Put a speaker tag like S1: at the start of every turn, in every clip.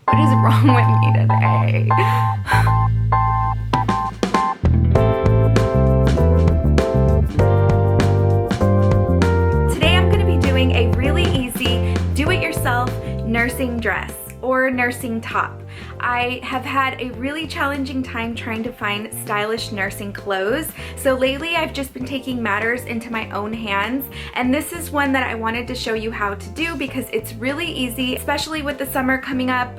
S1: What is wrong with me today? Today I'm going to be doing a really easy do-it-yourself nursing dress or nursing top. I have had a really challenging time trying to find stylish nursing clothes. So lately I've just been taking matters into my own hands, and this is one that I wanted to show you how to do because it's really easy, especially with the summer coming up.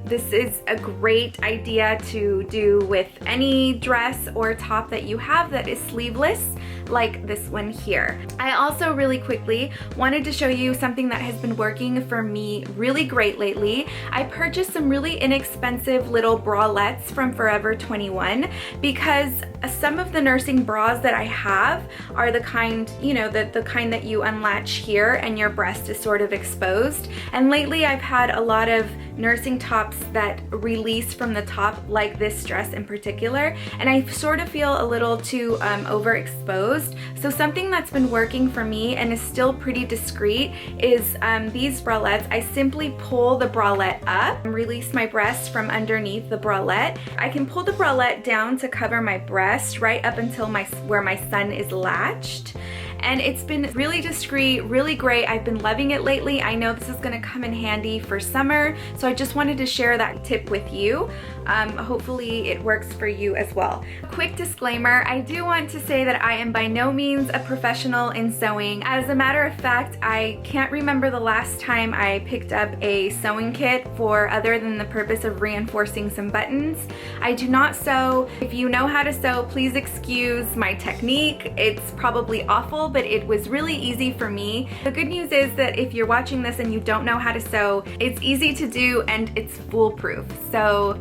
S1: This is a great idea to do with any dress or top that you have that is sleeveless, like this one here. I also really quickly wanted to show you something that has been working for me really great lately. I purchased some really inexpensive little bralettes from Forever 21 because some of the nursing bras that I have are the kind, you know, the kind that you unlatch here and your breast is sort of exposed. And lately I've had a lot of nursing tops that release from the top, like this dress in particular, and I sort of feel a little too overexposed. So something that's been working for me and is still pretty discreet is these bralettes. I simply pull the bralette up and release my breast from underneath the bralette. I can pull the bralette down to cover my breast right up until where my sun is latched. And it's been really discreet, really great. I've been loving it lately. I know this is gonna come in handy for summer, so I just wanted to share that tip with you. Hopefully it works for you as well. Quick disclaimer, I do want to say that I am by no means a professional in sewing. As a matter of fact, I can't remember the last time I picked up a sewing kit for other than the purpose of reinforcing some buttons. I do not sew. If you know how to sew, please excuse my technique. It's probably awful, but it was really easy for me. The good news is that if you're watching this and you don't know how to sew, it's easy to do and it's foolproof. So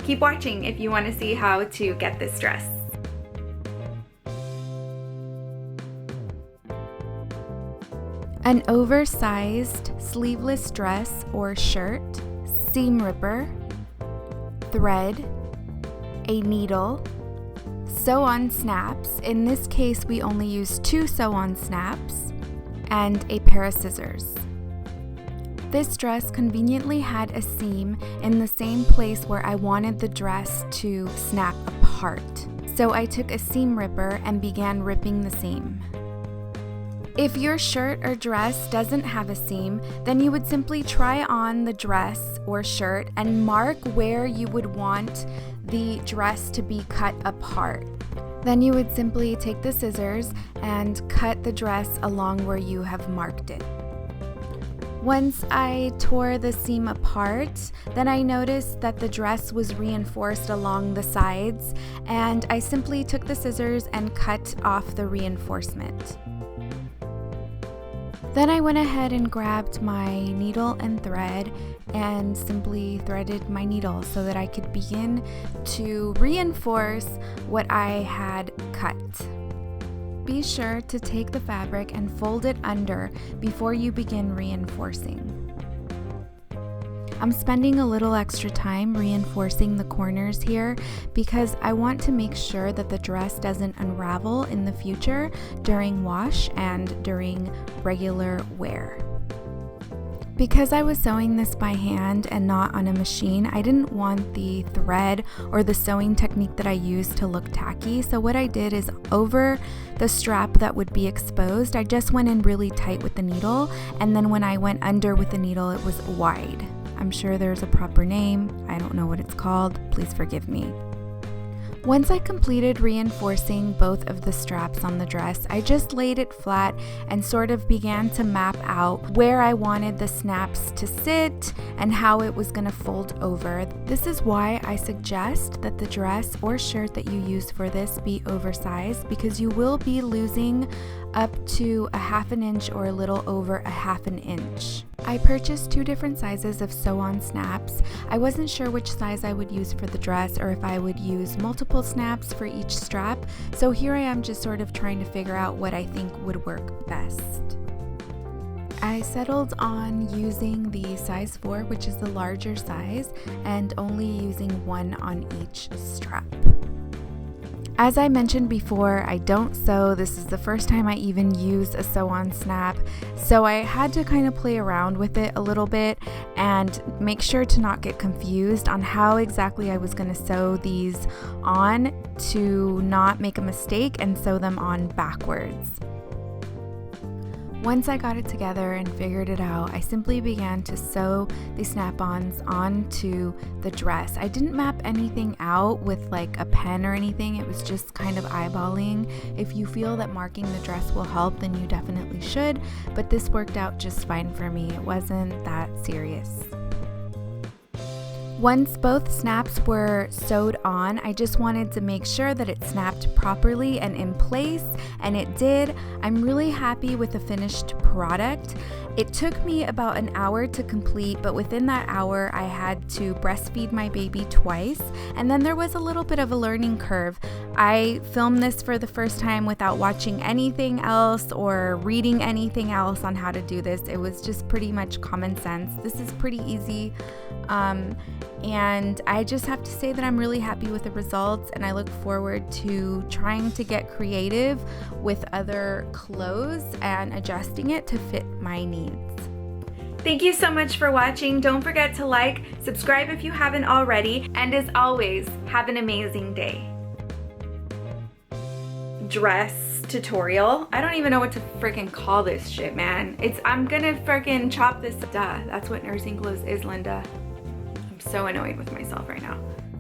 S1: keep watching if you want to see how to get this dress. An oversized sleeveless dress or shirt, seam ripper, thread, a needle, sew-on snaps. In this case, we only use 2 sew-on snaps, and a pair of scissors. This dress conveniently had a seam in the same place where I wanted the dress to snap apart. So I took a seam ripper and began ripping the seam. If your shirt or dress doesn't have a seam, then you would simply try on the dress or shirt and mark where you would want the dress to be cut apart. Then you would simply take the scissors and cut the dress along where you have marked it. Once I tore the seam apart, then I noticed that the dress was reinforced along the sides, and I simply took the scissors and cut off the reinforcement. Then I went ahead and grabbed my needle and thread and simply threaded my needle so that I could begin to reinforce what I had cut. Be sure to take the fabric and fold it under before you begin reinforcing. I'm spending a little extra time reinforcing the corners here because I want to make sure that the dress doesn't unravel in the future during wash and during regular wear. Because I was sewing this by hand and not on a machine, I didn't want the thread or the sewing technique that I used to look tacky. So what I did is over the strap that would be exposed, I just went in really tight with the needle, and then when I went under with the needle, it was wide. I'm sure there's a proper name. I don't know what it's called. Please forgive me. Once I completed reinforcing both of the straps on the dress, I just laid it flat and sort of began to map out where I wanted the snaps to sit and how it was going to fold over. This is why I suggest that the dress or shirt that you use for this be oversized, because you will be losing up to a 1/2 inch or a little over a 1/2 inch. I purchased 2 different sizes of sew-on snaps. I wasn't sure which size I would use for the dress or if I would use multiple snaps for each strap, so here I am just sort of trying to figure out what I think would work best. I settled on using the size 4, which is the larger size, and only using 1 on each strap. As I mentioned before, I don't sew. This is the first time I even use a sew-on snap, so I had to kind of play around with it a little bit and make sure to not get confused on how exactly I was going to sew these on to not make a mistake and sew them on backwards. Once I got it together and figured it out, I simply began to sew the snap-ons onto the dress. I didn't map anything out with like a pen or anything. It was just kind of eyeballing. If you feel that marking the dress will help, then you definitely should, but this worked out just fine for me. It wasn't that serious. Once both snaps were sewed on, I just wanted to make sure that it snapped properly and in place, and it did. I'm really happy with the finished product. It took me about an hour to complete, but within that hour I had to breastfeed my baby twice, and then there was a little bit of a learning curve. I filmed this for the first time without watching anything else or reading anything else on how to do this. It was just pretty much common sense. This is pretty easy. And I just have to say that I'm really happy with the results, and I look forward to trying to get creative with other clothes and adjusting it to fit my needs. Thank you so much for watching. Don't forget to like, subscribe if you haven't already, and as always, have an amazing day. Dress tutorial. I don't even know what to freaking call this shit, man. I'm gonna freaking chop this. Duh, that's what nursing clothes is, Linda. So annoyed with myself right now.